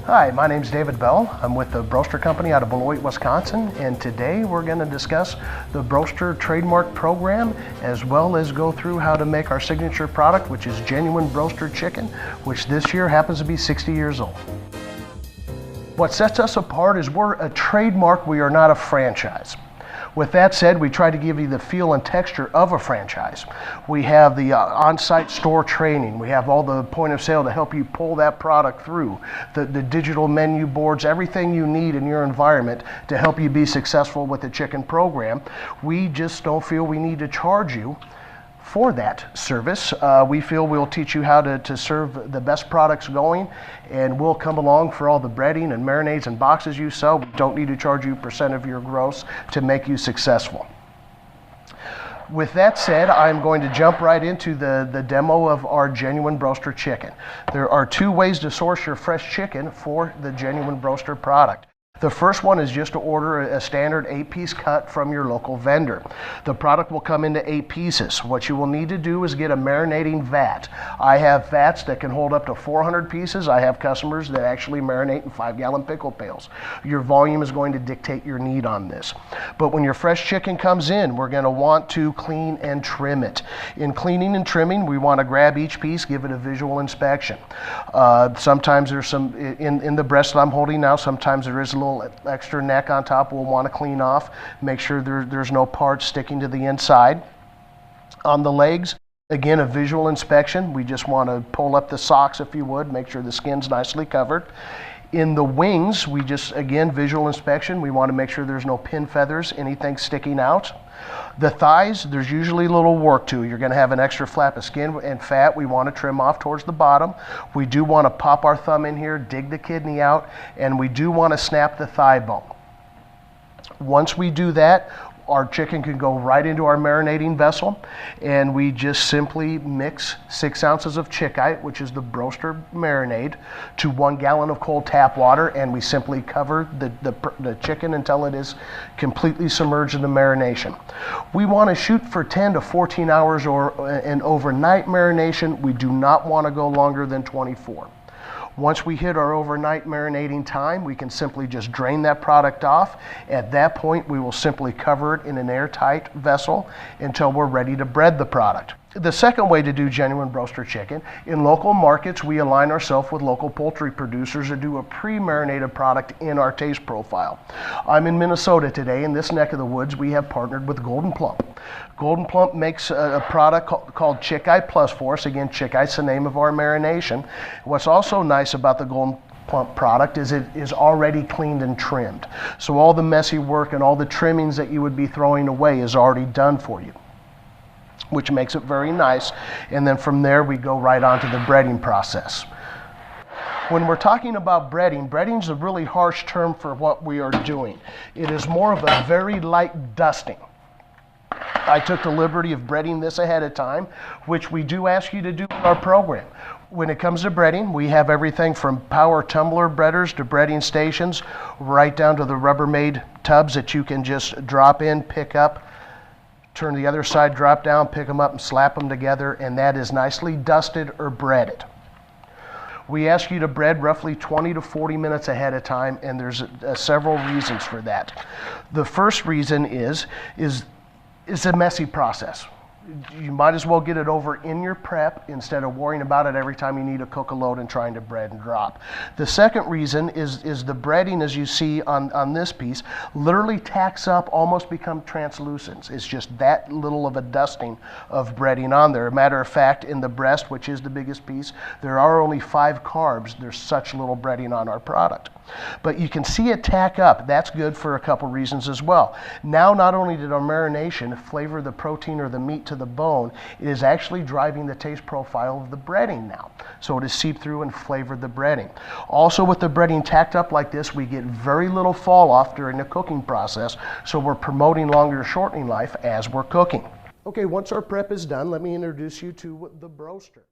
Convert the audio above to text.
Hi, my name's David Bell. I'm with the Broaster company out of Beloit, Wisconsin, and today we're going to discuss the Broaster Trademark program, as well as go through how to make our signature product, which is genuine Broaster chicken, which this year happens to be 60 years old. What sets us apart is we're a trademark, we are not a franchise. With that said, we try to give you the feel and texture of a franchise. We have the on-site store training. We have all the point of sale to help you pull that product through. The digital menu boards, everything you need in your environment to help you be successful with the chicken program. We just don't feel we need to charge you for that service. We feel we'll teach you how to serve the best products going, and we'll come along for all the breading and marinades and boxes you sell. We don't need to charge you % of your gross to make you successful. With that said, I'm going to jump right into the demo of our genuine Broaster chicken. There are two ways to source your fresh chicken for the genuine Broaster product. The first one is just to order a standard 8-piece cut from your local vendor. The product will come into 8 pieces. What you will need to do is get a marinating vat. I have vats that can hold up to 400 pieces. I have customers that actually marinate in 5-gallon pickle pails. Your volume is going to dictate your need on this. But when your fresh chicken comes in, we're going to want to clean and trim it. In cleaning and trimming, we want to grab each piece, give it a visual inspection. Sometimes there's some, in the breast that I'm holding now, sometimes there is a little extra neck on top we'll want to clean off, make sure there's no parts sticking to the inside. On the legs, again, a visual inspection. We just want to pull up the socks, if you would, make sure the skin's nicely covered. In the wings, we just, again, visual inspection. We want to make sure there's no pin feathers, anything sticking out. The thighs, there's usually a little work to. You're going to have an extra flap of skin and fat we want to trim off towards the bottom. We do want to pop our thumb in here, dig the kidney out, and we do want to snap the thigh bone. Once we do that, our chicken can go right into our marinating vessel, and we just simply mix 6 ounces of chickite, which is the Broaster marinade, to 1 gallon of cold tap water, and we simply cover the chicken until it is completely submerged in the marination. We want to shoot for 10 to 14 hours or an overnight marination. We do not want to go longer than 24. Once we hit our overnight marinating time, we can simply just drain that product off. At that point, we will simply cover it in an airtight vessel until we're ready to bread the product. The second way to do genuine Broaster chicken, in local markets, we align ourselves with local poultry producers to do a pre-marinated product in our taste profile. I'm in Minnesota today. In this neck of the woods, we have partnered with Golden Plump. Golden Plump makes a product called Chickeye Plus for us. Again, Chickeye's the name of our marination. What's also nice about the Golden Plump product is it is already cleaned and trimmed. So all the messy work and all the trimmings that you would be throwing away is already done for you, which makes it very nice. And then from there, we go right on to the breading process. When we're talking about breading, breading is a really harsh term for what we are doing. It is more of a very light dusting. I took the liberty of breading this ahead of time, which we do ask you to do in our program. When it comes to breading, we have everything from power tumbler breaders to breading stations, right down to the Rubbermaid tubs that you can just drop in, pick up, turn the other side, drop down, pick them up and slap them together, and that is nicely dusted or breaded. We ask you to bread roughly 20 to 40 minutes ahead of time, and there's several reasons for that. The first reason is a messy process. You might as well get it over in your prep instead of worrying about it every time you need to cook a load and trying to bread and drop. The second reason is the breading, as you see on this piece, literally tacks up, almost become translucent. It's just that little of a dusting of breading on there. A matter of fact, in the breast, which is the biggest piece, there are only 5 carbs. There's such little breading on our product. But you can see it tack up. That's good for a couple reasons as well. Now, not only did our marination flavor the protein or the meat to the bone, it is actually driving the taste profile of the breading now. So it has seeped through and flavored the breading. Also, with the breading tacked up like this, we get very little fall off during the cooking process. So we're promoting longer shortening life as we're cooking. Okay, once our prep is done, let me introduce you to the Broaster.